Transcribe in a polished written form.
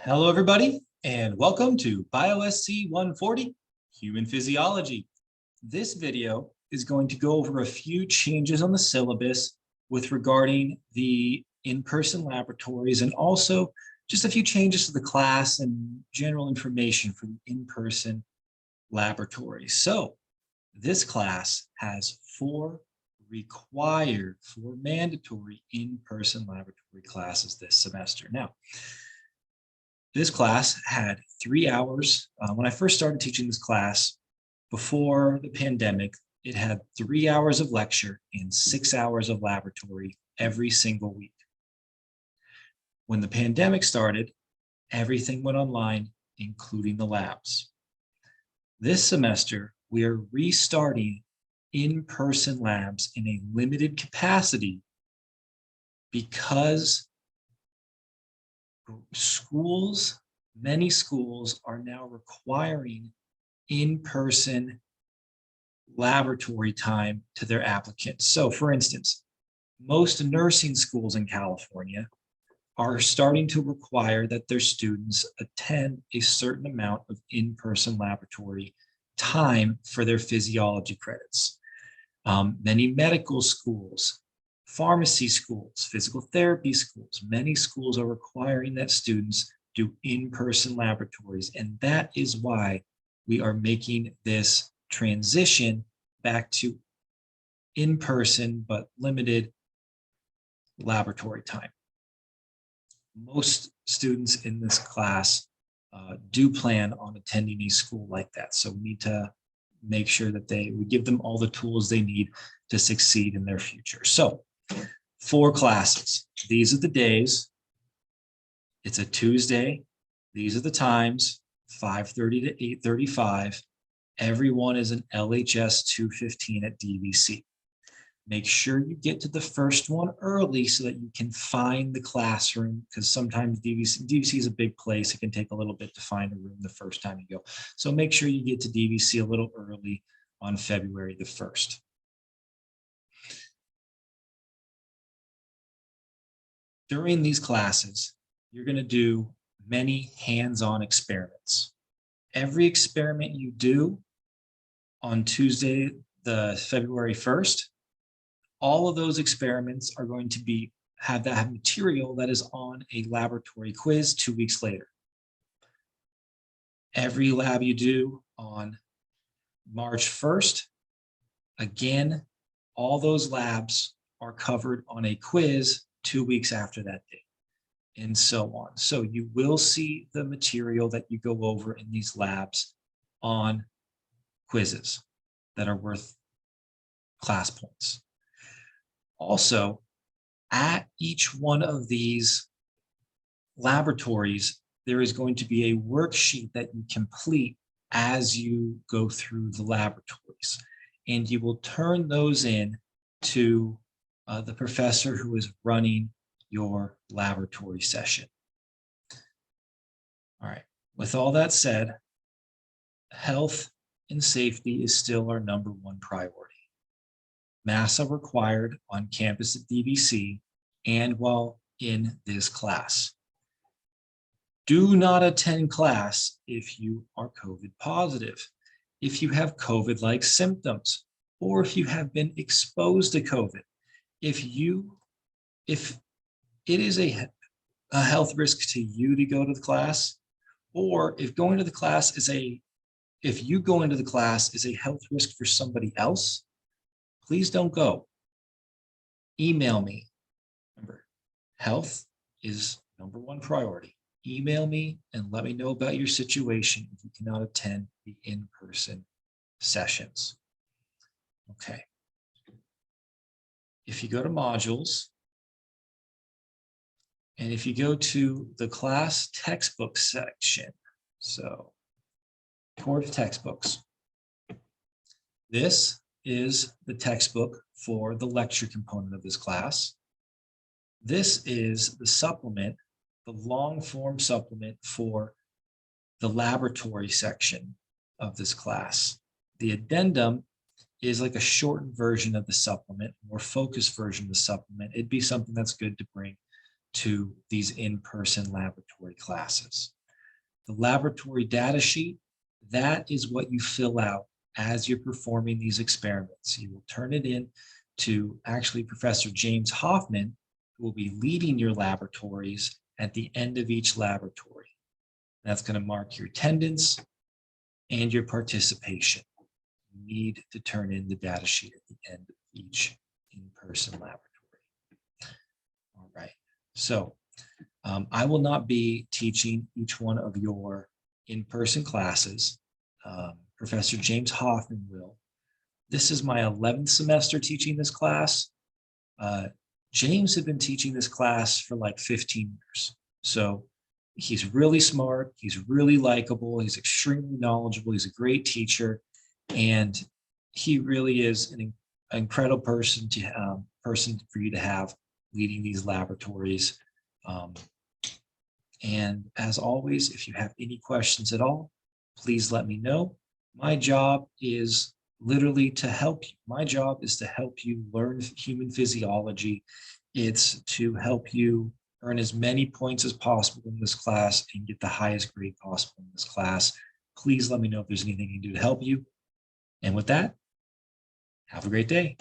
Hello, everybody, and welcome to biosc140, Human Physiology. This video is going to go over a few changes on the syllabus with regarding the in-person laboratories and also just a few changes to the class and general information for the in-person laboratories. So this class has four mandatory in-person laboratory classes this semester. Now, this class had 3 hours. When I first started teaching this class before the pandemic, it had 3 hours of lecture and 6 hours of laboratory every single week. When the pandemic started, everything went online, including the labs. This semester, we are restarting in-person labs in a limited capacity because many schools are now requiring in-person laboratory time to their applicants. So for instance, most nursing schools in California are starting to require that their students attend a certain amount of in-person laboratory time for their physiology credits. Many medical schools, pharmacy schools, physical therapy schools, many schools are requiring that students do in-person laboratories. And that is why we are making this transition back to in-person but limited laboratory time. Most students in this class do plan on attending a school like that. So we need to make sure that we give them all the tools they need to succeed in their future. So 4 classes. These are the days. It's a Tuesday. These are the times, 5:30 to 8:35. Everyone is an LHS 215 at DVC. Make sure you get to the first one early so that you can find the classroom, because sometimes DVC is a big place. It can take a little bit to find a room the first time you go. So make sure you get to DVC a little early on February the 1st. During these classes, you're going to do many hands-on experiments. Every experiment you do on Tuesday, the February 1st, all of those experiments are going to have material that is on a laboratory quiz 2 weeks later. Every lab you do on March 1st, again, all those labs are covered on a quiz 2 weeks after that date, and so on. So you will see the material that you go over in these labs on quizzes that are worth class points. Also, at each one of these laboratories, there is going to be a worksheet that you complete as you go through the laboratories, and you will turn those in to the professor who is running your laboratory session. All right, with all that said, health and safety is still our #1 priority. Masks are required on campus at DVC and while in this class. Do not attend class if you are COVID positive, if you have COVID-like symptoms, or if you have been exposed to COVID. If it is a health risk to you to go to the class, or if you go into the class is a health risk for somebody else, please don't go. Email me. Remember, health is #1 priority. Email me and let me know about your situation if you cannot attend the in-person sessions. Okay. If you go to modules, and if you go to the class textbook section, so towards textbooks, this is the textbook for the lecture component of this class. This is the supplement, the long form supplement for the laboratory section of this class. The addendum is like a shortened version of the supplement, more focused version of the supplement. It'd be something that's good to bring to these in-person laboratory classes. The laboratory data sheet, that is what you fill out as you're performing these experiments. You will turn it in to actually Professor James Hoffman, who will be leading your laboratories at the end of each laboratory. That's going to mark your attendance and your participation. You need to turn in the data sheet at the end of each in-person laboratory. All right, so I will not be teaching each one of your in-person classes. Professor James Hoffman will. This is my 11th semester teaching this class. James had been teaching this class for like 15 years. So he's really smart. He's really likable. He's extremely knowledgeable. He's a great teacher. And he really is an incredible person for you to have leading these laboratories. And as always, if you have any questions at all, please let me know. My job is literally to help you. My job is to help you learn human physiology. It's to help you earn as many points as possible in this class and get the highest grade possible in this class. Please let me know if there's anything I can do to help you. And with that, have a great day.